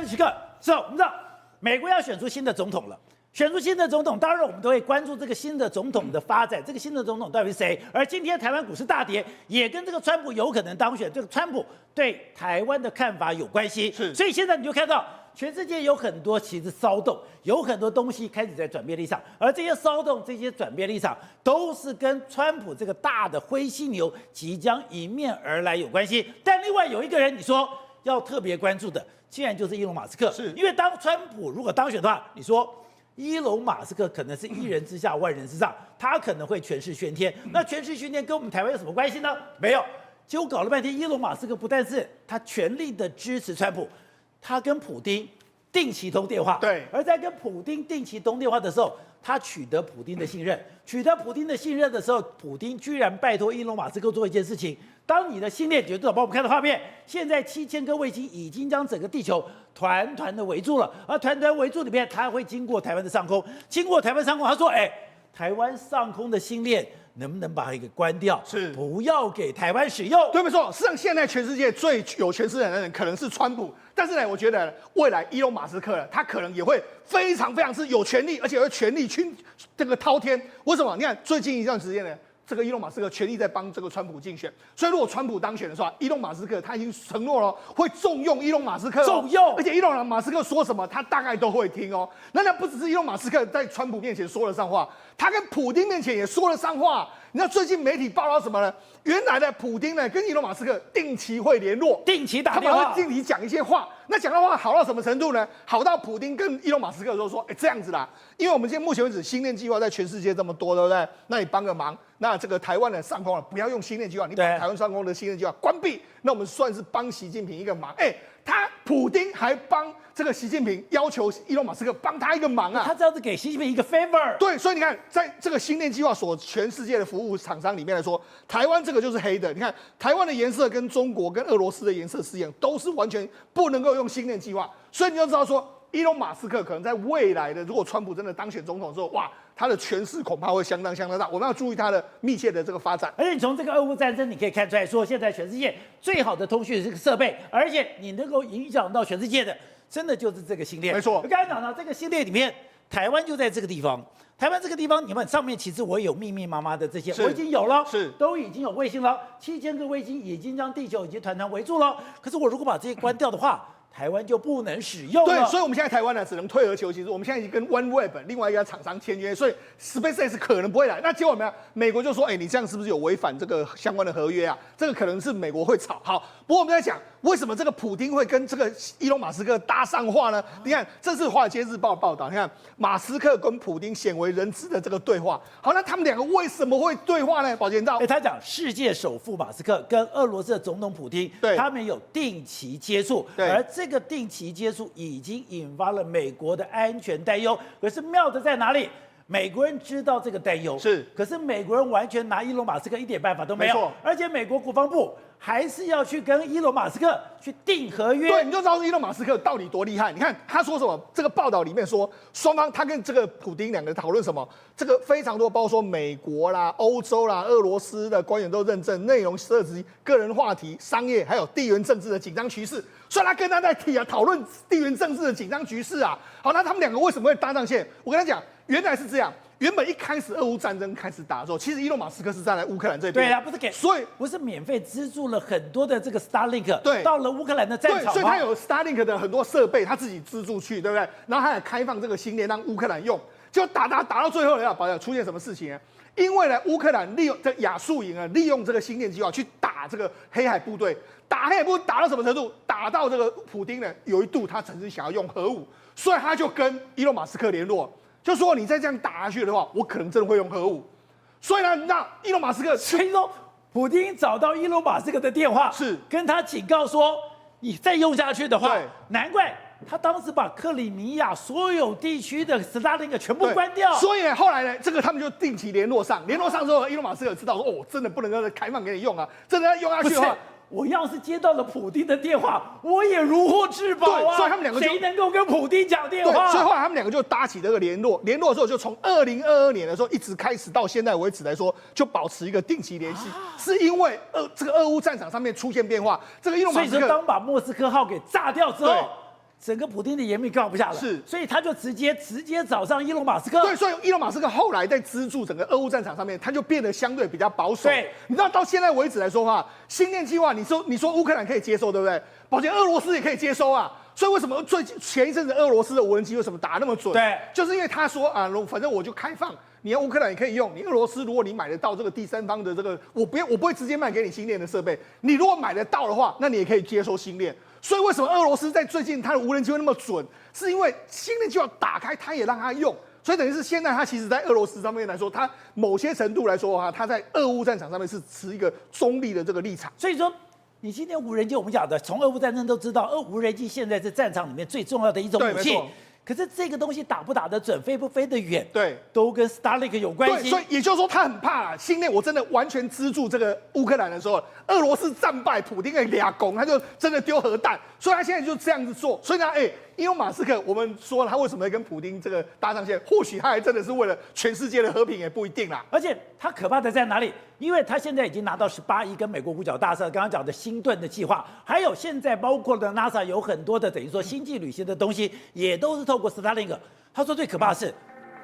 键时刻，我们知道美国要选出新的总统了。选出新的总统，当然我们都会关注这个新的总统的发展。这个新的总统到底是谁？而今天台湾股市大跌，也跟这个川普有可能当选，这个川普对台湾的看法有关系。是，所以现在你就看到全世界有很多其实骚动，有很多东西开始在转变立场，而这些骚动、这些转变立场，都是跟川普这个大的灰犀牛即将迎面而来有关系。但另外有一个人，你说要特别关注的，竟然就是伊隆马斯克。是，因为当川普如果当选的话，你说伊隆马斯克可能是一人之下万人之上，他可能会权势熏天。那权势熏天跟我们台湾有什么关系呢？没有。结果搞了半天，伊隆马斯克不但是他全力的支持川普，他跟普丁定期通电话。对。而在跟普丁定期通电话的时候，他取得普丁的信任。取得普丁的信任的时候，普丁居然拜托伊隆马斯克做一件事情。当你的星链决斗，帮我们看到画面，现在7000颗卫星已经将整个地球团团的围住了，而团团围住里面，它会经过台湾的上空，经过台湾上空，他说：“台湾上空的星链能不能把它给关掉？是，不要给台湾使用。”对，没错。事实上，现在全世界最有权势的人可能是川普，但是呢，我觉得未来伊隆马斯克他可能也会非常是有权利，而且会权力这个滔天。为什么？你看最近一段时间呢？这个伊隆马斯克全力在帮这个川普竞选，所以如果川普当选的话，伊隆马斯克他已经承诺了会重用伊隆马斯克，重用，而且伊隆马斯克说什么他大概都会听哦。那不只是伊隆马斯克在川普面前说了上话，他跟普丁面前也说了上话。你知道最近媒体报道什么呢？原来的普丁呢跟伊隆马斯克定期会联络，定期打电话，他们会定期讲一些话。那讲的话好到什么程度呢？好到普丁跟伊隆马斯克说，这样子啦，因为我们现在目前为止星链计划在全世界这么多，对不对？那你帮个忙，那这个台湾的上空不要用星链计划，你把台湾上空的星链计划关闭，那我们算是帮习近平一个忙。他普丁还帮这个习近平要求伊隆马斯克帮他一个忙啊，他这样子给习近平一个 favor。对，所以你看，在这个星链计划所全世界的服务厂商里面来说，台湾这个就是黑的。你看台湾的颜色跟中国跟俄罗斯的颜色是一样，都是完全不能够用星链计划。所以你就知道说，伊隆马斯克可能在未来的，如果川普真的当选总统之后，哇，他的权势恐怕会相当大。我们要注意他的密切的这个发展。而且你从这个俄乌战争，你可以看出来说，现在全世界最好的通讯这个设备，而且你能够影响到全世界的，真的就是这个星链。没错。我刚才讲到这个星链里面，台湾就在这个地方。台湾这个地方，你们上面其实我有密密麻麻的这些，我已经有了，都已经有卫星了，7000个卫星已经将地球已经团团围住了。可是我如果把这些关掉的话，台湾就不能使用了。对，所以我们现在台湾呢，只能退而求其次。我们现在已经跟 OneWeb 另外一家厂商签约，所以 SpaceX 可能不会来。那结果怎么样？美国就说：“你这样是不是有违反这个相关的合约啊？”这个可能是美国会吵。好，不过我们在讲为什么这个普丁会跟这个伊隆马斯克搭上话呢？你看，这是《华尔街日报》报道，你看马斯克跟普丁鲜为人知的这个对话。好，那他们两个为什么会对话呢？宝剑道，他讲世界首富马斯克跟俄罗斯的总统普丁，他们有定期接触，而这个定期接触已经引发了美国的安全担忧。可是妙的在哪里？美国人知道这个担忧，可是美国人完全拿伊隆马斯克一点办法都没有。而且美国国防部还是要去跟伊隆马斯克去订合约。对，你就知道伊隆马斯克到底多厉害。你看他说什么？这个报道里面说，双方他跟这个普丁两个人讨论什么？这个非常多，包括说美国啦、欧洲啦、俄罗斯的官员都认证，内容涉及个人话题、商业还有地缘政治的紧张局势。所以他跟他在讨论地缘政治的紧张局势啊。好，那他们两个为什么会搭上线？我跟他讲，原来是这样。原本一开始俄乌战争开始打的时候，其实伊隆马斯克是站在乌克兰这边。对啊，不是给，所以不是免费资助了很多的这个 Starlink， 对，到了乌克兰的战场吗？所以他有 Starlink 的很多设备，他自己资助去，对不对？然后他也开放这个星链让乌克兰用，就打到最后了，保出现什么事情呢？因为呢，乌克兰利用这亚速营啊，利用这个星链计划去打这个黑海部队，打黑海部队打到什么程度？打到这个普丁呢，有一度他曾经想要用核武，所以他就跟伊隆马斯克联络。就说你再这样打下去的话，我可能真的会用核武。所以呢，那伊隆马斯克，所以说，普丁找到伊隆马斯克的电话，是跟他警告说，你再用下去的话，难怪他当时把克里米亚所有地区的 Starlink 全部关掉。所以呢，后来呢，这个他们就定期联络上之后，伊隆马斯克知道说，真的不能够开放给你用啊，真的要用下去的话。我要是接到了普丁的电话，我也如获至宝啊！对，所以他们两个谁能够跟普丁讲电话？所以后来他们两个就搭起这个联络的时候，就从2022年的时候一直开始到现在为止来说，就保持一个定期联系，是因为这个俄乌战场上面出现变化，这个伊隆马斯克，所以说当把莫斯科号给炸掉之后。整个普丁的颜面告不下了，是所以他就直接找上伊隆马斯克。对，所以伊隆马斯克后来在资助整个俄乌战场上面，他就变得相对比较保守。对，你知道到现在为止来说的话，星链计划，你说乌克兰可以接受，对不对？抱歉，俄罗斯也可以接收啊。所以为什么前一阵子俄罗斯的无人机为什么打那么准？对，就是因为他说啊，反正我就开放，你要乌克兰也可以用，你俄罗斯如果你买得到这个第三方的这个，我不会直接卖给你星链的设备，你如果买得到的话，那你也可以接收星链。所以为什么俄罗斯在最近它的无人机会那么准？是因为星链计划打开，它也让它用。所以等于是现在它其实，在俄罗斯上面来说，它某些程度来说的话，它在俄乌战场上面是持一个中立的这个立场。所以说，你今天无人机，我们讲的从俄乌战争都知道，无人机现在是战场里面最重要的一种武器。可是这个东西打不打得准，飞不飞得远，对，都跟 Starlink 有关系。对，所以也就是说，他很怕星链我真的完全资助这个乌克兰的时候，俄罗斯战败，普丁给俩拱，他就真的丢核弹，所以他现在就这样子做。所以呢，因为马斯克，我们说了他为什么会跟普丁这个搭上线，或许他还真的是为了全世界的和平，也不一定啦。而且他可怕的在哪里？因为他现在已经拿到18亿，跟美国五角大厦刚刚讲的星盾的计划，还有现在包括了 NASA 有很多的等于说星际旅行的东西，也都是透过 Starlink。他说最可怕的是，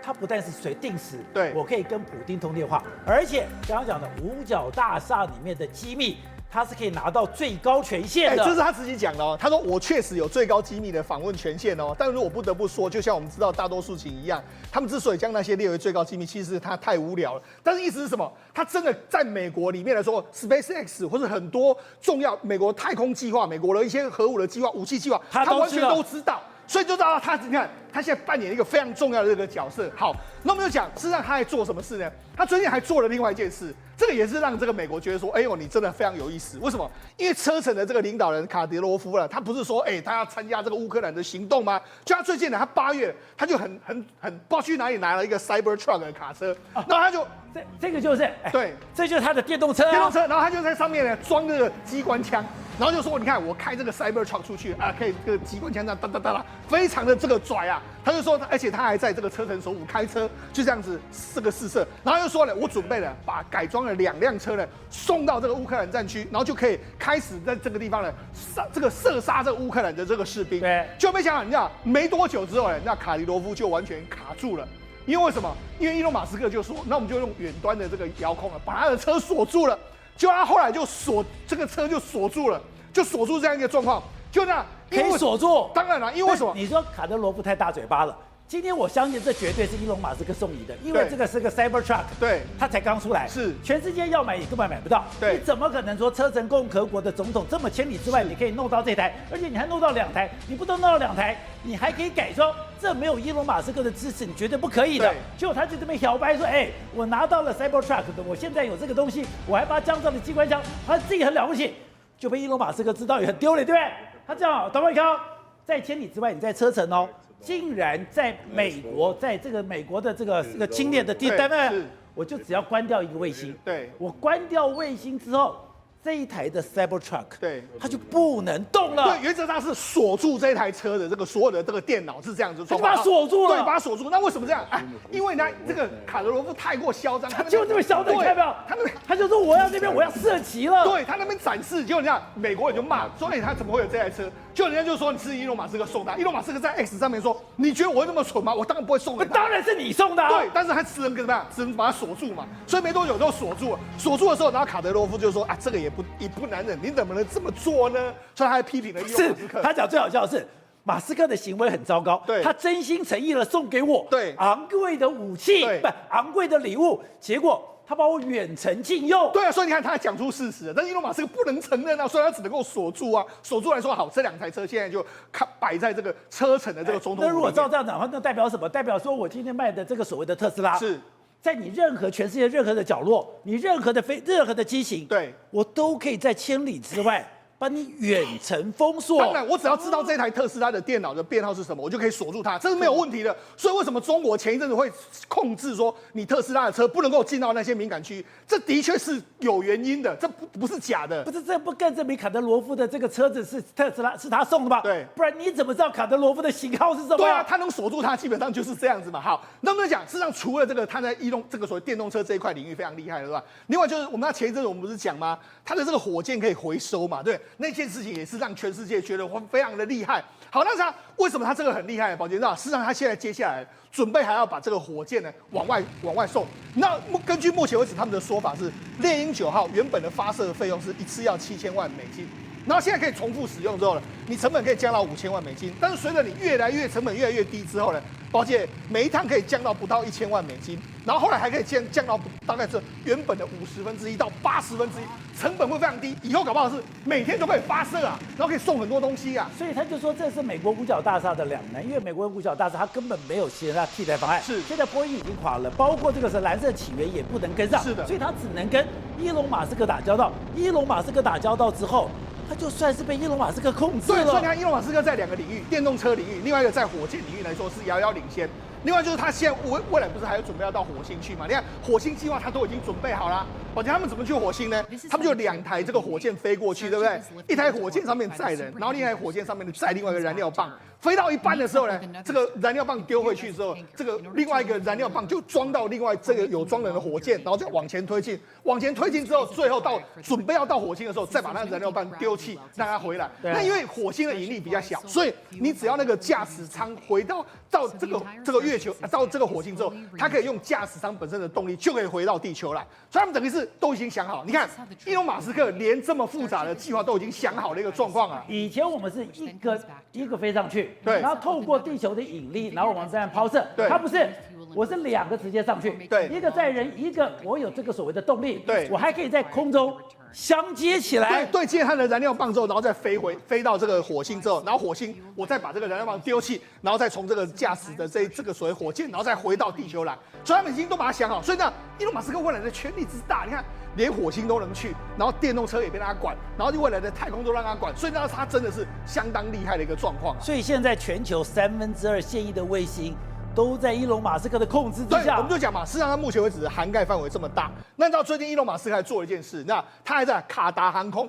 他不但是随定时，对，我可以跟普丁通电话，而且刚刚讲的五角大厦里面的机密。他是可以拿到最高权限的，这是他自己讲的哦。他说我确实有最高机密的访问权限哦，但是我不得不说，就像我们知道大多数情一样，他们之所以将那些列为最高机密，其实他太无聊了。但是意思是什么？他真的在美国里面来说 ，SpaceX 或者很多重要美国太空计划、美国的一些核武的计划、武器计划，他完全都知道。所以就知道他，你看他现在扮演一个非常重要的这个角色。好，那我们就讲，事实上他还做什么事呢？他最近还做了另外一件事，这个也是让这个美国觉得说，哎呦，你真的非常有意思。为什么？因为车臣的这个领导人卡迪罗夫了，他不是说，他要参加这个乌克兰的行动吗？就他最近呢，他8月他就很不知道去哪里拿了一个 Cybertruck 的卡车，然后他就这个就是对，这就是他的电动车，电动车，然后他就在上面呢装这个机关枪。然后就说，你看我开这个 Cybertruck 出去啊，可以这个机关枪这样哒哒哒啦，非常的这个拽啊。他就说，而且他还在这个车臣首府开车，就这样子这个试射。然后又说了，我准备了把改装了2辆车呢送到这个乌克兰战区，然后就可以开始在这个地方呢射杀这个乌克兰的这个士兵。对，就没想到，你知道没多久之后呢，那卡迪罗夫就完全卡住了。因为什么？因为伊隆马斯克就说，那我们就用远端的这个遥控把他的车锁住了。结果他后来就这个车就锁住了，就锁住这样一个状况，就那可以锁住。当然了，因为什么？你说卡德罗夫太大嘴巴了。今天我相信这绝对是伊隆马斯克送你的，因为这个是个 Cybertruck， 对，他才刚出来，是全世界要买也根本买不到。对，你怎么可能说车臣共和国的总统这么千里之外你可以弄到这台，而且你还弄到2台，你不都弄到2台，你还可以改装，这没有伊隆马斯克的支持，你绝对不可以的。结果他就这么摇摆说，我拿到了 Cybertruck 的，我现在有这个东西，我还把它装上了机关枪，他自己很了不起，就被伊隆马斯克知道也很丢脸，对不对？他这样，董伟康在千里之外，你在车臣哦。竟然在美国，在这个美国的这个星链的单位，我就只要关掉一个卫星，对，我关掉卫星之后，这一台的 Cybertruck， 对，它就不能动了。对，原则上是锁住这台车的这个所有的这个电脑是这样子，就把它锁住了。对，把它锁住。那为什么这样？因为呢，这个卡德罗夫太过嚣张，他就这么嚣张，你看到没有？他就说我要这边我要射击了。对他那边展示，结果人家美国人就骂说，他怎么会有这台车？就人家就说你是伊隆马斯克送的，伊隆马斯克在 X 上面说，你觉得我会那么蠢吗？我当然不会送给他。当然是你送的。对，但是他只能怎么样？只能把它锁住嘛。所以没多久就锁住了。锁住的时候，然后卡德罗夫就说这个也不难忍，你怎么能这么做呢？所以他还批评了伊隆马斯克。他讲最好笑的是，马斯克的行为很糟糕。对，他真心诚意的送给我昂贵的武器，不昂贵的礼物，结果他把我远程禁用。对啊，所以你看他还讲出事实了，但是伊隆马斯克不能承认啊，所以他只能够锁住啊，锁住来说好，这2台车现在就摆在这个车臣的这个总统府。那如果照这样讲的话，那代表什么？代表说我今天卖的这个所谓的特斯拉是。在你全世界任何的角落，你任何的机型，对我都可以在千里之外把你远程封锁。当然，我只要知道这台特斯拉的电脑的编号是什么，我就可以锁住它，这是没有问题的。所以为什么中国前一阵子会控制说你特斯拉的车不能够进到那些敏感区？这的确是有原因的，这不是假的。不是，这不更证明卡德罗夫的这个车子是特斯拉是他送的吗？对，不然你怎么知道卡德罗夫的型号是什么？对啊，他能锁住它，基本上就是这样子嘛。好，那我们讲，事实上除了这个他在这个所谓电动车这一块领域非常厉害的，对吧？另外就是我们前一阵子我们不是讲吗？它的这个火箭可以回收嘛，对。那件事情也是让全世界觉得非常的厉害。好，那他为什么他这个很厉害？宝杰知道，事实上他现在接下来准备还要把这个火箭呢往外送。那根据目前为止他们的说法是，猎鹰9号原本的发射费用是一次要7000万美金。然后现在可以重复使用之后呢，你成本可以降到5000万美金。但是随着你成本越来越低之后呢，宝姐每一趟可以降到不到1000万美金，然后后来还可以降到大概是原本的1/50到1/80，成本会非常低。以后搞不好是每天都可以发射啊，然后可以送很多东西啊。所以他就说这是美国五角大厦的两难，因为美国五角大厦它根本没有其他替代方案。是，现在波音已经垮了，包括这个是蓝色起源也不能跟上。是的，所以他只能跟伊隆马斯克打交道。伊隆马斯克打交道之后，他就算是被伊隆马斯克控制了。对，所以你看伊隆马斯克在2个领域，电动车领域，另外一个在火箭领域来说是遥遥领先。另外就是他现在未来不是还有准备要到火星去嘛？你看火星计划他都已经准备好了。宝杰他们怎么去火星呢？他们就2台这个火箭飞过去，对不对？一台火箭上面载人，然后另一台火箭上面载另外一个燃料棒。飞到一半的时候呢，这个燃料棒丢回去之后，这个另外一个燃料棒就装到另外这个有装人的火箭，然后再往前推进。往前推进之后，最后准备要到火星的时候，再把那个燃料棒丢弃，让它回来。那因为火星的引力比较小，所以你只要那个驾驶舱回到这个月球到这个火星之后，它可以用驾驶舱本身的动力就可以回到地球来。所以他们等于是都已经想好。你看，伊隆马斯克连这么复杂的计划都已经想好的一个状况啊。以前我们是一个飞上去，对，然后透过地球的引力，然后往这样抛射。对，它不是，我是2个直接上去，对，一个载人，一个我有这个所谓的动力，对，我还可以在空中相接起来，对接它的燃料棒之后，然后再飞到这个火星之后，然后火星我再把这个燃料棒丢弃，然后再从这个驾驶的这个所谓火箭，然后再回到地球来。所以他们已经都把它想好。所以呢，伊隆马斯克未来的权力之大，你看连火星都能去，然后电动车也被他管，然后未来的太空都让他管，所以呢，他真的是相当厉害的一个状况。所以现在全球2/3现役的卫星都在伊隆马斯克的控制之下。对，我们就讲嘛，事实上他目前为止涵盖范围这么大。那到最近伊隆马斯克还做了一件事，那他还在卡达航空，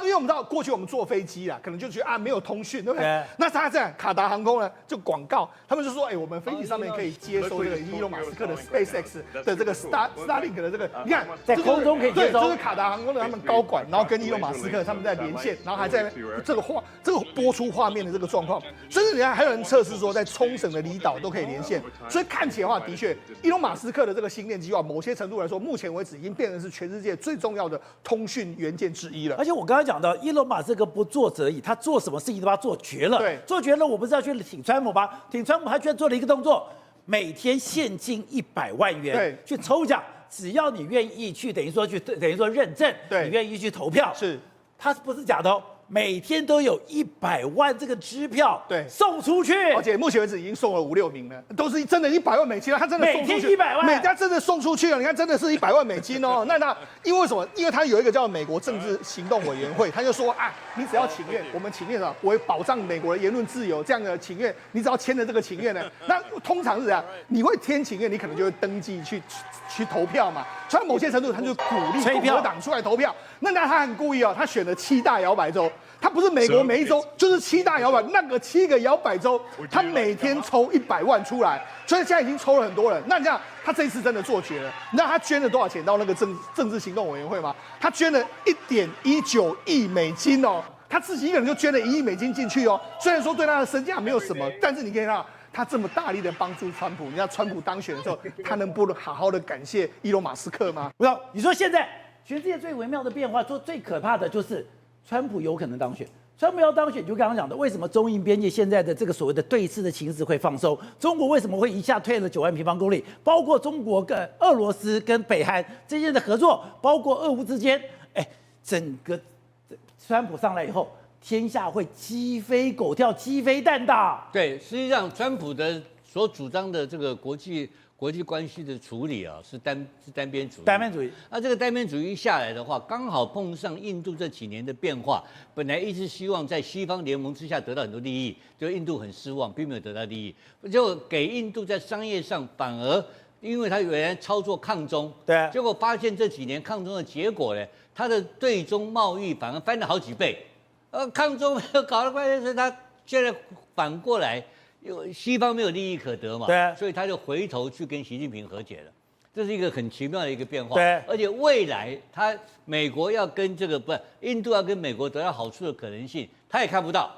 因为我们知道过去我们坐飞机啦，可能就觉得啊没有通讯，对不对？那他这样卡达航空呢，就广告，他们就说，我们飞机上面可以接收这个伊隆马斯克的 SpaceX 的这个 Starlink 的这个，你看在空中可以接收。对，这是卡达航空的他们高管，然后跟伊隆马斯克他们在连线，然后还在这个播出画面的这个状况，甚至你看还有人测试说，在冲绳的离岛都可以连线，所以看起来的话，的确，伊隆马斯克的这个星链计划，某些程度来说，目前为止已经变成是全世界最重要的通讯元件之一了。而且我刚才讲到，伊隆马斯克不做则已，他做什么事情都把它做绝了。对，做绝了，我不是要去挺川普吗？挺川普，他居然做了一个动作，每天现金100万元，对，去抽奖，只要你愿意去，等于说认证，对，你愿意去投票，是，他不是假的哦。每天都有100万这个支票对送出去，而且目前为止已经送了5、6名了，都是真的100万美金了。他真的送出去，每天100万，每家真的送出去了。你看，真的是100万美金哦。那因为什么？因为他有一个叫美国政治行动委员会，他就说啊，你只要请愿，我们请愿我会保障美国的言论自由这样的请愿，你只要签了这个请愿呢，那通常是这样，你会填请愿，你可能就会登记去投票嘛。所以某些程度，他就鼓励共和党出来投票。那他很故意哦，他选了7大摇摆州。他不是美国每一州，就是7大摇摆，那个7个摇摆州，他每天抽100万出来，所以现在已经抽了很多人。那这样，他这一次真的做绝了。那他捐了多少钱到那个政治行动委员会吗？他捐了1.19亿美金哦，他自己一个人就捐了1亿美金进去哦。虽然说对他的身价没有什么，但是你可以看到他这么大力的帮助川普。你看川普当选的时候，他能不好好的感谢伊隆马斯克吗？不知道。你说现在全世界最微妙的变化，最可怕的就是川普有可能当选。川普要当选，就刚刚讲的，为什么中印边界现在的这个所谓的对峙的情势会放松？中国为什么会一下退了9万平方公里？包括中国跟俄罗斯跟北韩之间的合作，包括俄乌之间，整个川普上来以后，天下会鸡飞狗跳、鸡飞蛋打。对，实际上川普的所主张的这个国际关系的处理啊，是单边主义。单边主义。那这个单边主义下来的话，刚好碰上印度这几年的变化，本来一直希望在西方联盟之下得到很多利益，就印度很失望，并没有得到利益，就给印度在商业上反而，因为他原来操作抗中，对，结果发现这几年抗中的结果呢，他的对中贸易反而翻了好几倍，抗中搞了半天，所以他现在反过来。西方没有利益可得嘛，对，所以他就回头去跟习近平和解了。这是一个很奇妙的一个变化。对，而且未来美国要跟这个印度要跟美国得到好处的可能性，他也看不到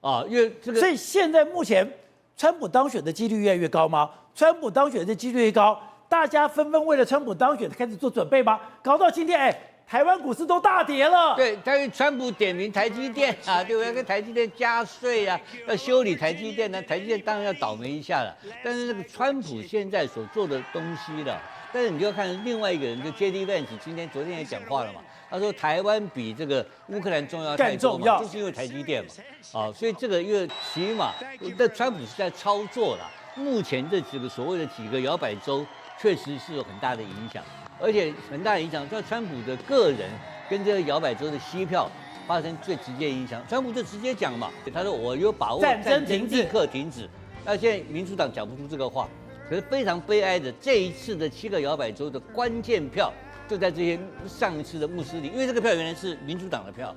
啊，因为这个。所以现在目前，川普当选的几率越来越高吗？川普当选的几率越高，大家纷纷为了川普当选开始做准备吗？搞到今天，台湾股市都大跌了。对，但是川普点名台积电啊，对不对？跟台积电加税啊，要修理台积电呢，台积电当然要倒霉一下了。但是这个川普现在所做的东西了，但是你就要看另外一个人，就 J.D. Vance 昨天也讲话了嘛，他说台湾比这个乌克兰重要太多嘛，就是因为台积电嘛，啊，所以这个因为起码，但川普是在操作啦。目前这几个所谓的几个摇摆州，确实是有很大的影响。而且很大的影响，在川普的个人跟这个摇摆州的吸票发生最直接影响。川普就直接讲嘛，他说我有把握战争立刻停止。那现在民主党讲不出这个话，可是非常悲哀的，这一次的7个摇摆州的关键票就在这些上一次的穆斯林，因为这个票原来是民主党的票，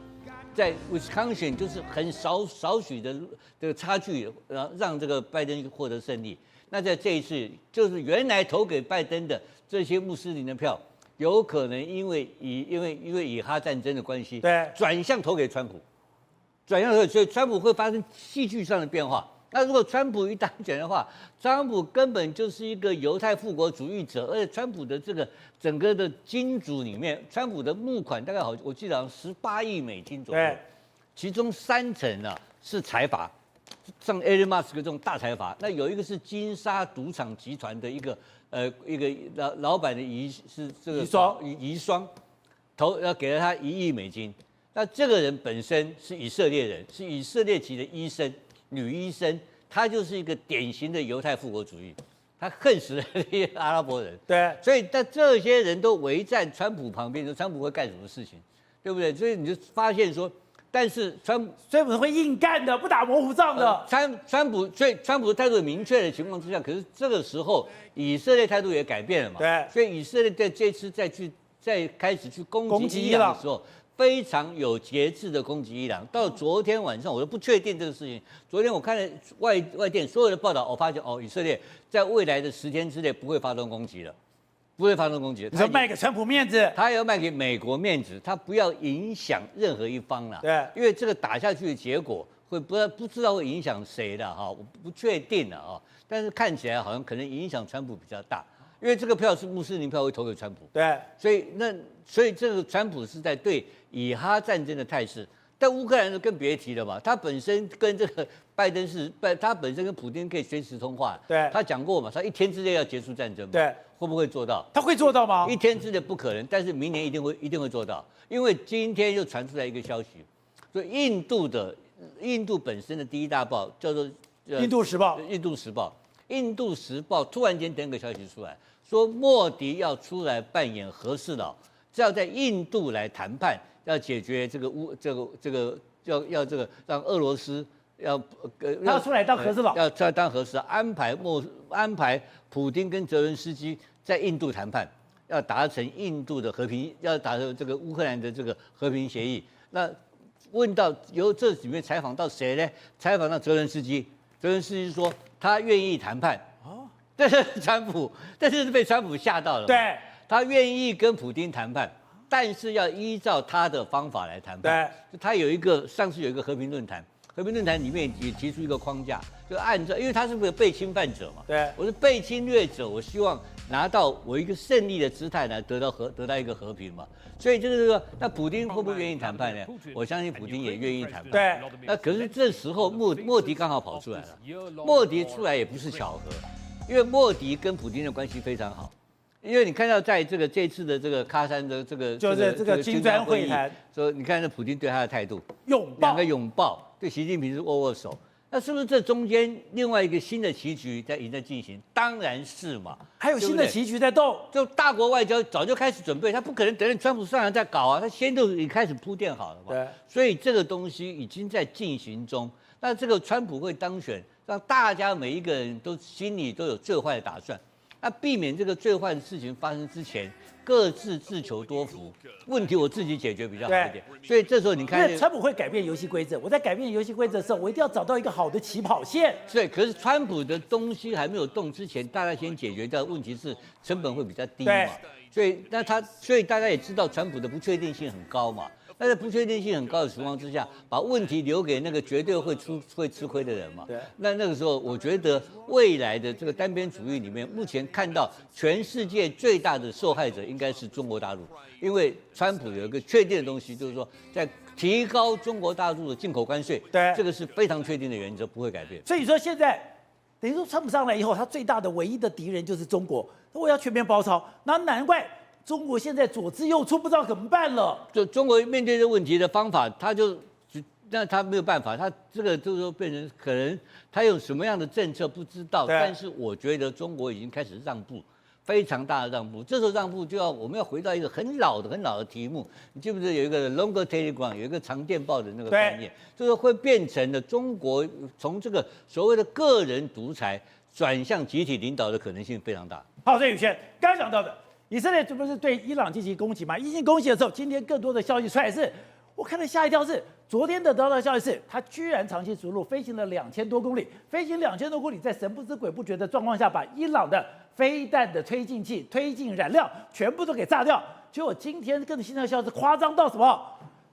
在 Wisconsin 就是很少许的这个差距，让这个拜登获得胜利。那在这一次，就是原来投给拜登的这些穆斯林的票，有可能因为以哈战争的关系，对，转向投给川普，所以川普会发生戏剧上的变化。那如果川普一当选的话，川普根本就是一个犹太复国主义者，而且川普的这个整个的金主里面，川普的募款大概我记得好像18亿美金左右，对，其中30%啊是财阀。像 Elon Musk 这种大财阀，那有一个是金沙赌场集团的一个老板的遗孀，要给了他1亿美金。那这个人本身是以色列人，是以色列籍的医生，女医生，她就是一个典型的犹太复国主义，她恨死了这些阿拉伯人。对，所以在这些人都围在川普旁边，川普会干什么事情，对不对？所以你就发现说。但是川普会硬干的，不打模糊仗的。川普的态度很明确的情况之下，可是这个时候以色列态度也改变了嘛。对，所以以色列在这次再开始去攻击伊朗的时候，非常有节制的攻击伊朗。到昨天晚上我都不确定这个事情。昨天我看了外电所有的报道，我发现以色列在未来的10天之内不会发动攻击了。不会发动攻击，你说卖给川普面子，他要卖给美国面子，他不要影响任何一方了。对，因为这个打下去的结果会不知道会影响谁的哈，我不确定了啊。但是看起来好像可能影响川普比较大，因为这个票是穆斯林票，会投给川普。对，所以这个川普是在对以哈战争的态势。但乌克兰就更别提了嘛，他本身跟这个拜登他本身跟普丁可以随时通话。对，他讲过嘛，他1天之内要结束战争嘛。对，会不会做到？他会做到吗？1天之内不可能，但是明年一定会做到。因为今天又传出来一个消息，所以印度本身的第一大报叫做《印度时报》。印度时报突然间登个消息出来，说莫迪要出来扮演和事佬，是要在印度来谈判。要解决这个要这个让俄罗斯他要出来当和事佬，要出来当和事佬，安排普丁跟泽伦斯基在印度谈判，要达成印度的和平，要达成这个乌克兰的这个和平协议。那问到由这里面采访到谁呢？采访到泽伦斯基说他愿意谈判。哦，但是被川普吓到了。对，他愿意跟普丁谈判。但是要依照他的方法来谈判。对，他上次有一个和平论坛里面也提出一个框架，就按照，因为他是个被侵犯者嘛，对，我是被侵略者，我希望拿到我一个胜利的姿态来得到一个和平嘛。所以就是说，那普丁会不会愿意谈判呢？我相信普丁也愿意谈判。对，那可是这时候莫迪刚好跑出来了，莫迪出来也不是巧合，因为莫迪跟普丁的关系非常好。因为你看到在这次的这个喀山的就是这个金砖会谈，说你看这普丁对他的态度，两个拥抱，对习近平是握手，那是不是这中间另外一个新的棋局在进行？当然是嘛，还有新的棋局在动，就大国外交早就开始准备，他不可能等川普上来再搞啊，他先都已经开始铺垫好了嘛。对，所以这个东西已经在进行中。那这个川普会当选，让大家每一个人都心里都有最坏的打算。那避免这个最坏的事情发生之前，各自自求多福，问题我自己解决比较好一点。所以这时候你看，因为川普会改变游戏规则，我在改变游戏规则的时候，我一定要找到一个好的起跑线。对，可是川普的东西还没有动之前，大家先解决掉问题是成本会比较低嘛。所以大家也知道川普的不确定性很高嘛。那在不确定性很高的情况之下，把问题留给那个绝对会吃亏的人嘛。对。那个时候，我觉得未来的这个单边主义里面，目前看到全世界最大的受害者应该是中国大陆，因为川普有一个确定的东西，就是说在提高中国大陆的进口关税，对，这个是非常确定的原则，不会改变。所以说现在等于说川普上来以后，他最大的唯一的敌人就是中国，我要全面包抄，那难怪。中国现在左支右绌，不知道怎么办了。就中国面对这个问题的方法，那他没有办法，他这个就是说变成可能他有什么样的政策不知道，但是我觉得中国已经开始让步，非常大的让步。这时候让步我们要回到一个很老的题目，你记不记得有一个 Longer Telegram 有一个长电报的那个概念，就是会变成了中国从这个所谓的个人独裁转向集体领导的可能性非常大。好，所以宇轩刚刚讲到的。以色列这不是对伊朗进行攻击吗？进行攻击的时候，今天更多的消息出来是，我看了吓一跳是，昨天得到的消息是，他居然长期着陆飞行了2000多公里，飞行2000多公里，在神不知鬼不觉的状况下，把伊朗的飞弹的推进器、推进燃料全部都给炸掉。结果今天更新的消息夸张到什么？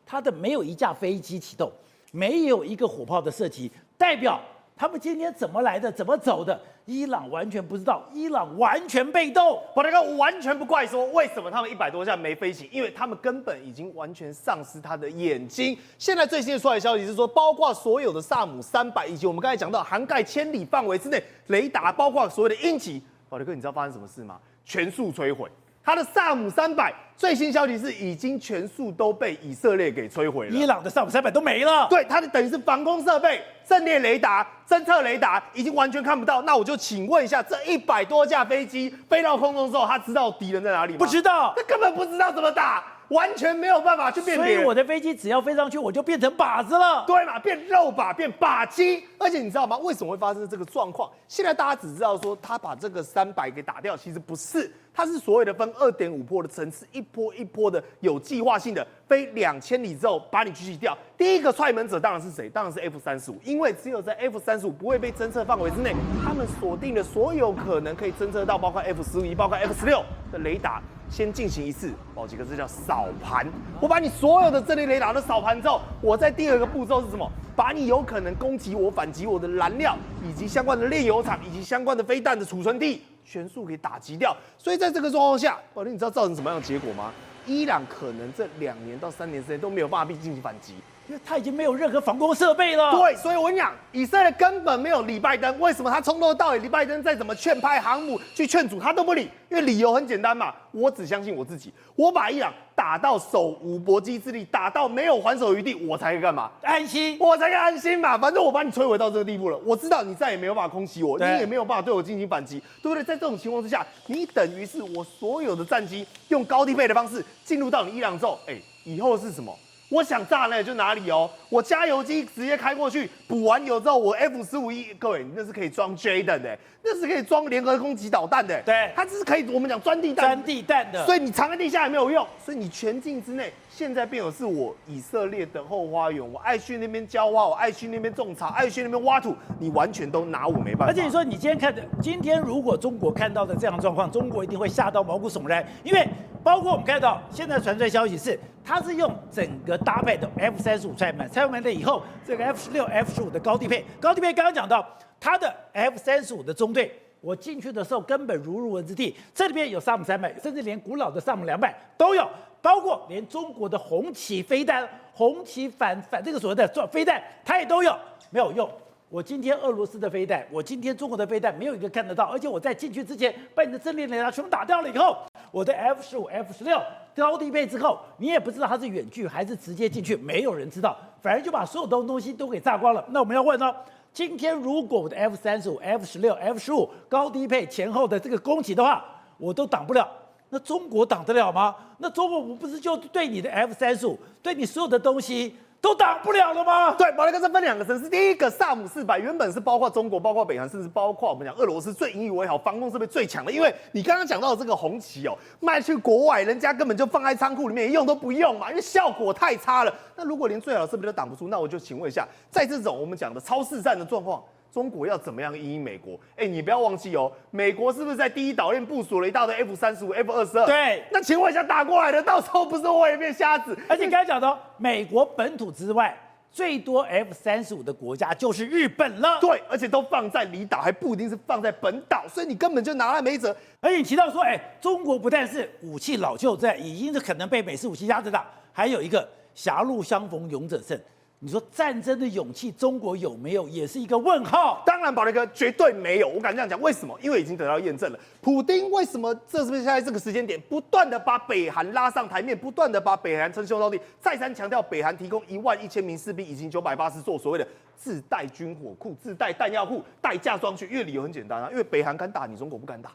他的没有一架飞机启动，没有一个火炮的射击，代表他们今天怎么来的，怎么走的？伊朗完全不知道，伊朗完全被动。宝大哥完全不怪说为什么他们100多架没飞行，因为他们根本已经完全丧失他的眼睛。现在最新出来的消息是说，包括所有的萨姆300，以及我们刚才讲到涵盖千里范围之内雷达，包括所有的鹰击，宝大哥你知道发生什么事吗？全数摧毁。他的萨姆300最新消息是已经全数都被以色列给摧毁了，伊朗的萨姆300都没了。对，它的等于是防空设备、阵列雷达、侦测雷达已经完全看不到。那我就请问一下，这100多架飞机飞到空中之后，他知道敌人在哪里吗？不知道，他根本不知道怎么打，完全没有办法去辨别。所以我的飞机只要飞上去，我就变成靶子了。对嘛，变肉靶，变靶机。而且你知道吗？为什么会发生这个状况？现在大家只知道说他把这个300给打掉，其实不是。它是所谓的分2.5波的层次，一波一波的有计划性的飞2000里之后把你狙击掉。第一个踹门者当然是谁？当然是 F-35，因为只有在 F-35不会被侦测范围之内，他们锁定了所有可能可以侦测到，包括 F-15、包括 F-16的雷达，先进行一次，宝杰哥这叫扫盘。我把你所有的阵列雷达都扫盘之后，我在第二个步骤是什么？把你有可能攻击我、反击我的燃料，以及相关的炼油厂，以及相关的飞弹的储存地。全数给打击掉，所以在这个状况下，宝林，你知道造成什么样的结果吗？伊朗可能这2年到3年之内都没有办法进行反击，因为他已经没有任何防空设备了。对，所以我跟你讲，以色列根本没有理拜登。为什么他从头到尾，理拜登再怎么劝派航母去劝阻，他都不理？因为理由很简单嘛，我只相信我自己，我把伊朗打到手无搏击之力，打到没有还手余地，我才可以干嘛？安心，我才可以安心嘛。反正我把你摧毁到这个地步了，我知道你再也没有办法空袭我，你也没有办法对我进行反击，对不对？在这种情况之下，你等于是我所有的战机用高低配的方式进入到你伊朗之后，以后是什么？我想炸哪里就哪里哦，我加油机直接开过去，补完油之后，我 F-15E，各位，那是可以装 Jaden 的，那是可以装联合攻击导弹的，对，它这是可以我们讲钻地弹，钻地弹的，所以你藏在地下也没有用，所以你全境之内，现在变有是我以色列的后花园，我爱去那边浇花，我爱去那边种草，爱去那边挖土，你完全都拿我没办法。而且你说你今天看的，今天如果中国看到的这样的状况，中国一定会吓到毛骨悚然，因为包括我们看到现在传出来消息是，它是用整个搭配的 F-35踹门了以后，这个 F-16、F-15的高低配刚刚讲到它的 F-35的中队。我进去的时候根本如入文之地，这里边有萨姆300，甚至连古老的萨姆200都有，包括连中国的红旗飞弹、红旗反这个所谓的飞弹，它也都有，没有用。我今天俄罗斯的飞弹，我今天中国的飞弹，没有一个看得到，而且我在进去之前把你的阵列雷达全部打掉了以后，我的 F-15、F-16高低配之后，你也不知道它是远距还是直接进去，没有人知道，反正就把所有的东西都给炸光了。那我们要问哦。今天如果我的 F-35、F-16、F-15高低配前后的这个攻击的话，我都挡不了，那中国挡得了吗？那中国我不是就对你的 F-35，对你所有的东西都挡不了了吗？对，马来哥这分两个城市，第一个萨姆400原本是包括中国、包括北韩，甚至包括我们讲俄罗斯最引以为豪、防空设备最强的。因为你刚刚讲到的这个红旗哦，卖去国外，人家根本就放在仓库里面，用都不用嘛，因为效果太差了。那如果连最好的设备都挡不住，那我就请问一下，在这种我们讲的超视战的状况，中国要怎么样因美国？你不要忘记哦，美国是不是在第一岛链部署了一大堆 F-35、F-22？对，那请问一下，打过来的到时候不是我也变瞎子？而且刚才讲到美国本土之外，最多 F-35的国家就是日本了。对，而且都放在离岛，还不一定是放在本岛，所以你根本就拿来没辙。而且你提到说，中国不但是武器老旧在，已经是可能被美式武器压制的，还有一个狭路相逢勇者胜。你说战争的勇气，中国有没有，也是一个问号。当然，宝雷哥绝对没有，我敢这样讲。为什么？因为已经得到验证了。普丁为什么这是不是现在这个时间点，不断的把北韩拉上台面，不断的把北韩称兄道弟，再三强调北韩提供11000名士兵，以及980座所谓的自带军火库、自带弹药库、带架装去。因为理由很简单啊，因为北韩敢打你，中国不敢打。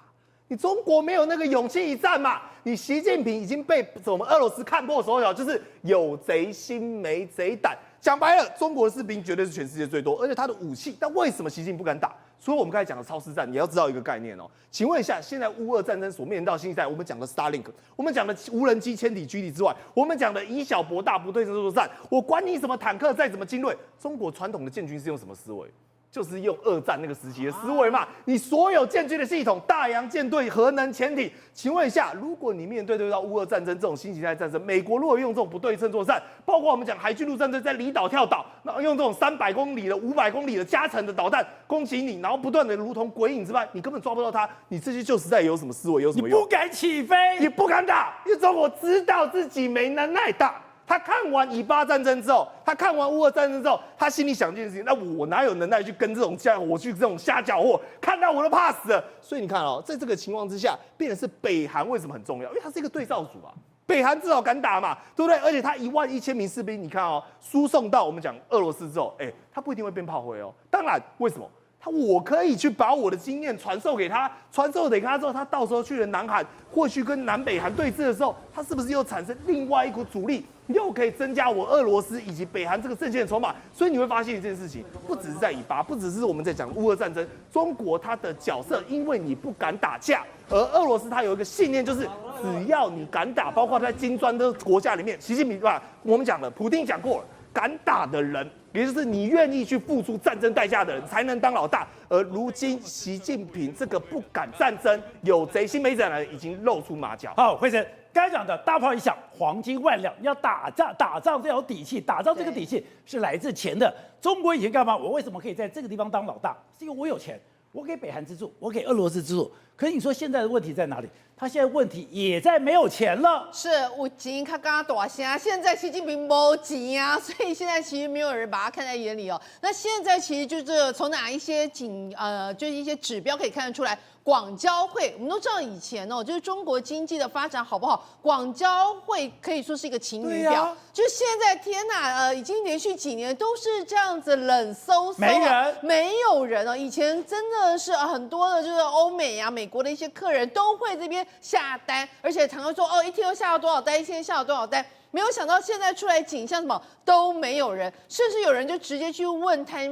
你中国没有那个勇气一战嘛？你习近平已经被我们俄罗斯看破手脚，就是有贼心没贼胆。讲白了，中国的士兵绝对是全世界最多，而且他的武器，但为什么习近平不敢打？所以我们刚才讲的超视战，你要知道一个概念哦。请问一下，现在乌俄战争所面临到新一代，我们讲的 Starlink， 我们讲的无人机千里驱敌之外，我们讲的以小博大不对称作战，我管你什么坦克再怎么精锐，中国传统的建军是用什么思维？就是用二战那个时期的思维嘛，你所有建军的系统，大洋舰队、核能潜艇，请问一下，如果你面对到乌俄战争这种新形态战争，美国如果用这种不对称作战，包括我们讲海军陆战队在离岛跳岛，然后用这种300公里的、500公里的加成的导弹攻击你，然后不断的如同鬼影之般，你根本抓不到它，你这些旧时代有什么思维，有什么用？你不敢起飞，你不敢打，因为中国知道自己没能耐打。他看完以巴战争之后，他看完乌俄战争之后，他心里想一件事情：那我哪有能耐去跟这种我去这种瞎搅和？看到我都怕死了。所以你看哦，在这个情况之下，变成是北韩为什么很重要？因为它是一个对照组啊，北韩至少敢打嘛，对不对？而且他11000名士兵，你看哦，输送到我们讲俄罗斯之后，他不一定会变炮灰哦。当然，为什么？我可以去把我的经验传授给他，传授给他之后，他到时候去了南韩，或许跟南北韩对峙的时候，他是不是又产生另外一股阻力，又可以增加我俄罗斯以及北韩这个阵线的筹码？所以你会发现一件事情，不只是在以巴，不只是我们在讲乌俄战争，中国它的角色，因为你不敢打架，而俄罗斯它有一个信念，就是只要你敢打，包括在金砖的国家里面，习近平吧，我们讲了，普丁讲过了，敢打的人。也就是你愿意去付出战争代价的人，才能当老大。而如今习近平这个不敢战争、有贼心没贼的人，已经露出马脚。好，辉成刚才讲的大炮一响，黄金万两，要打仗要有底气，打仗这个底气是来自钱的。中国以前干嘛？我为什么可以在这个地方当老大？是因为我有钱，我给北韩资助，我给俄罗斯资助。可是你说现在的问题在哪里？他现在问题也在没有钱了。是有钱他刚大声，现在习近平没钱啊，所以现在其实没有人把他看在眼里哦。那现在其实就是从哪一些就是一些指标可以看得出来。广交会，我们都知道以前哦，就是中国经济的发展好不好，广交会可以说是一个晴雨表。就现在天哪，已经连续几年都是这样子冷飕飕，没有人哦。以前真的是很多的，就是欧美啊、美国的一些客人都会这边下单，而且常常说哦，一天又下了多少单，一天下了多少单。没有想到现在出来景象什么都没有人，甚至有人就直接去问摊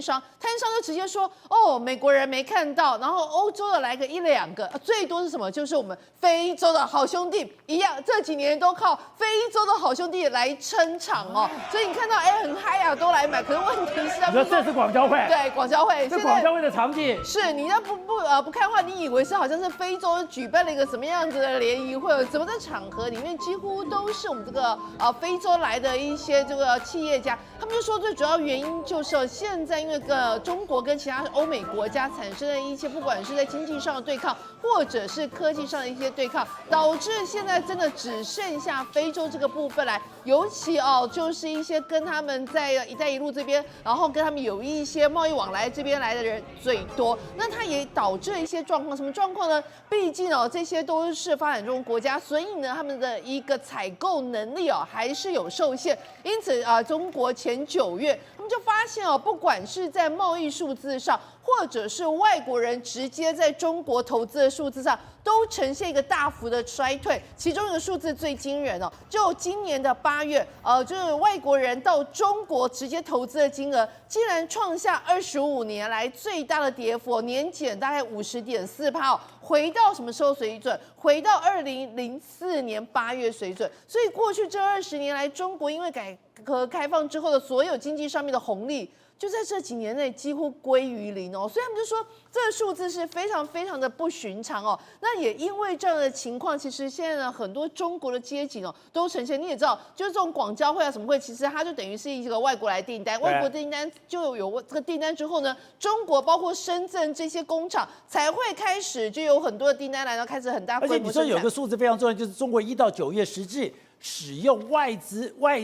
商就直接说哦，美国人没看到，然后欧洲的来个1、2个，最多是什么？就是我们非洲的好兄弟一样，这几年都靠非洲的好兄弟来撑场哦。所以你看到很嗨啊，都来买。可是问题是，你说这是广交会？对，广交会。这广交会的场景是你要不看的话，你以为是好像是非洲举办了一个什么样子的联谊会，怎么在场合里面几乎都是我们这个非洲来的一些这个企业家，他们就说最主要原因就是现在因为中国跟其他欧美国家产生的一些不管是在经济上的对抗，或者是科技上的一些对抗，导致现在真的只剩下非洲这个部分来，尤其就是一些跟他们在“一带一路”这边，然后跟他们有一些贸易往来这边来的人最多，那它也导致了一些状况，什么状况呢？毕竟这些都是发展中国家，所以呢，他们的一个采购能力还是有受限，因此中国前9月他我们就发现哦，不管是在贸易数字上，或者是外国人直接在中国投资的数字上，都呈现一个大幅的衰退。其中一个数字最惊人哦，就今年的8月，就是外国人到中国直接投资的金额，竟然创下25年来最大的跌幅，年减大概50.4%哦。回到什么时候水准？回到2004年8月水准。所以过去这20年来，中国因为改革开放之后的所有经济上面的红利，就在这几年内几乎归于零哦。所以他们就说这个数字是非常非常的不寻常哦。那也因为这样的情况，其实现在呢很多中国的街景哦都呈现，你也知道，就是这种广交会啊什么会，其实它就等于是一个外国来订单，外国订单就有这个订单之后呢，中国包括深圳这些工厂才会开始就有很多的订单来，然后开始很大规模生产。而且你说有个数字非常重要，就是中国1到9月实际使用外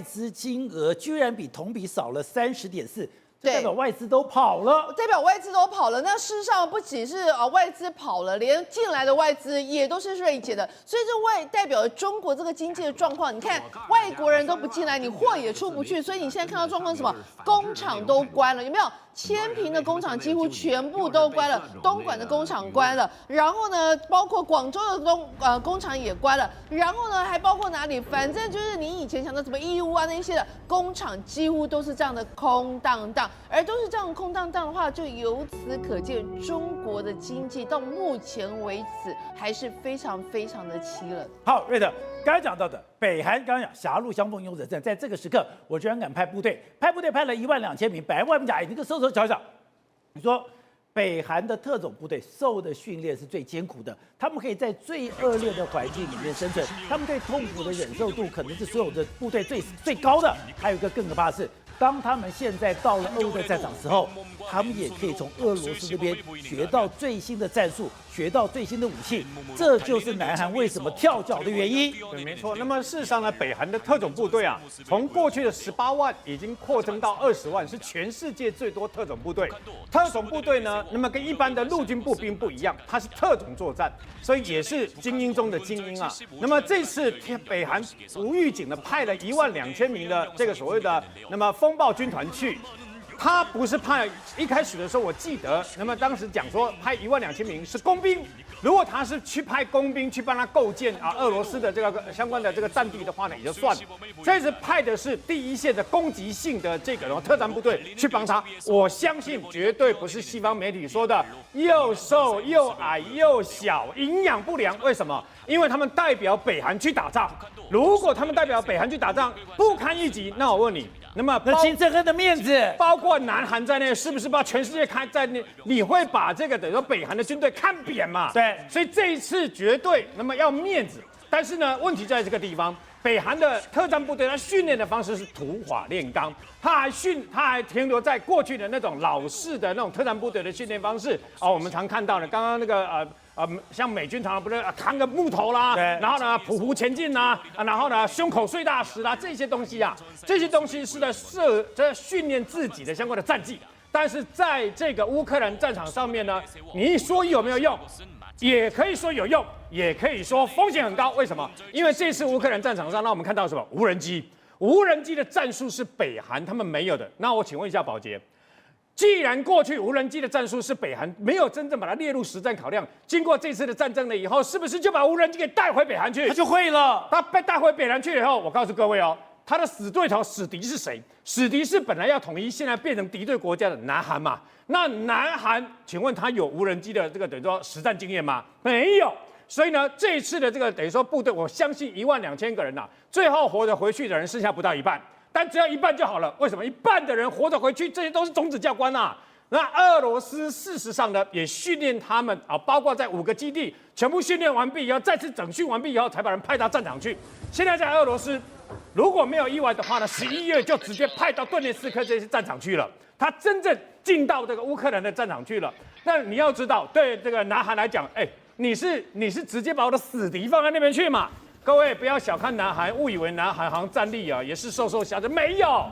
资金额居然比同比少了30.4%。这代表外资都跑了，代表外资都跑了。那事实上不仅是外资跑了，连进来的外资也都是锐减的。所以这代表了中国这个经济的状况。你看外国人都不进来，你货也出不去，所以你现在看到状况是什么？工厂都关了，有没有？千平的工厂几乎全部都关了，东莞的工厂关了，然后呢，包括广州的工厂也关了，然后呢，还包括哪里？反正就是你以前想到什么义乌啊那些的工厂，几乎都是这样的空荡荡，而都是这样空荡荡的话，就由此可见，中国的经济到目前为止还是非常非常的凄冷。好，瑞德，刚才讲到的北韩，刚刚讲狭路相逢勇者胜，在这个时刻，我居然敢派部队派了12000名，百万甲，你这个瞧一瞧，你说北韩的特种部队受的训练是最艰苦的，他们可以在最恶劣的环境里面生存，他们对痛苦的忍受度可能是所有的部队最高的。还有一个更可怕的是，当他们现在到了俄乌的战场时候，他们也可以从俄罗斯这边学到最新的战术，学到最新的武器，这就是南韩为什么跳脚的原因。对，没错。那么事实上呢，北韩的特种部队啊，从过去的18万已经扩增到20万，是全世界最多特种部队。特种部队呢，那么跟一般的陆军步兵不一样，它是特种作战，所以也是精英中的精英啊。那么这次北韩无预警的派了12000名的这个所谓的那么风暴军团去。他不是派，一开始的时候我记得，那么当时讲说派12000名是工兵，如果他是去派工兵去帮他构建俄罗斯的这个相关的这个战地的话呢，也就算了。这次派的是第一线的攻击性的这个特战部队去帮他，我相信绝对不是西方媒体说的又瘦又矮又小，营养不良。为什么？因为他们代表北韩去打仗。如果他们代表北韩去打仗不堪一击，那我问你，那么金正恩的面子，包括南韩在内，是不是把全世界看在内？你会把这个等于说北韩的军队看扁嘛？对，所以这一次绝对那么要面子。但是呢，问题在这个地方，北韩的特战部队，他训练的方式是土法炼钢，他还停留在过去的那种老式的那种特战部队的训练方式我们常看到的，刚刚那个像美军常常不是扛个木头啦，然后呢匍匐前进啦，然后呢胸口碎大石啦，这些东西啊，这些东西是在训练自己的相关的战绩。但是在这个乌克兰战场上面呢，你说有没有用？也可以说有用，也可以说风险很高。为什么？因为这次乌克兰战场上，让我们看到什么？无人机。无人机的战术是北韩他们没有的。那我请问一下宝洁，既然过去无人机的战术是北韩没有真正把它列入实战考量，经过这次的战争了以后，是不是就把无人机给带回北韩去？他就会了。他被带回北韩去以后，我告诉各位他的死对头、死敌是谁？死敌是本来要统一，现在变成敌对国家的南韩嘛？那南韩，请问他有无人机的这个等于说实战经验吗？没有。所以呢，这一次的这个等于说部队，我相信12000个人最后活着回去的人剩下不到一半，但只要一半就好了。为什么？一半的人活着回去，这些都是种子教官啊。那俄罗斯事实上呢，也训练他们包括在5个基地全部训练完毕以后，再次整训完毕以后，才把人派到战场去。现在在俄罗斯，如果没有意外的话呢，11月就直接派到顿涅茨克这些战场去了。他真正进到这个乌克兰的战场去了。那你要知道，对这个南韩来讲，你是直接把我的死敌放在那边去嘛？各位不要小看南韩，误以为南韩好像战力也是瘦瘦小的，没有，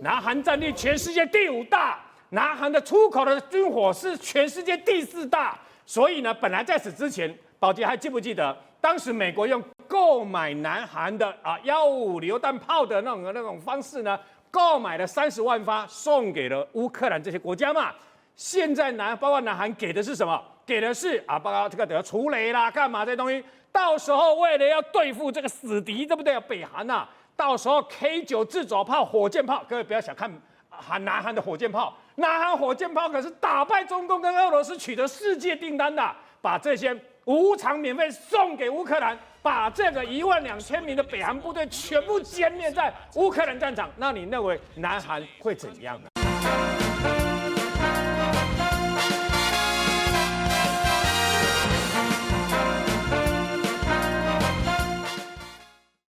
南韩战力全世界第5大，南韩的出口的军火是全世界第4大。所以呢，本来在此之前，宝洁还记不记得，当时美国用购买南韩的155榴弹炮的那种方式呢，购买了30万发送给了乌克兰这些国家嘛。现在包括南韩给的是什么？给的是包括这个除雷啦，干嘛这些东西？到时候为了要对付这个死敌，对不对？北韩呐，到时候 K9自走炮、火箭炮，各位不要小看南韩的火箭炮，南韩火箭炮可是打败中共跟俄罗斯，取得世界订单的，把这些无偿免费送给乌克兰，把这个12000名的北韩部队全部歼灭在乌克兰战场。那你认为南韩会怎样呢？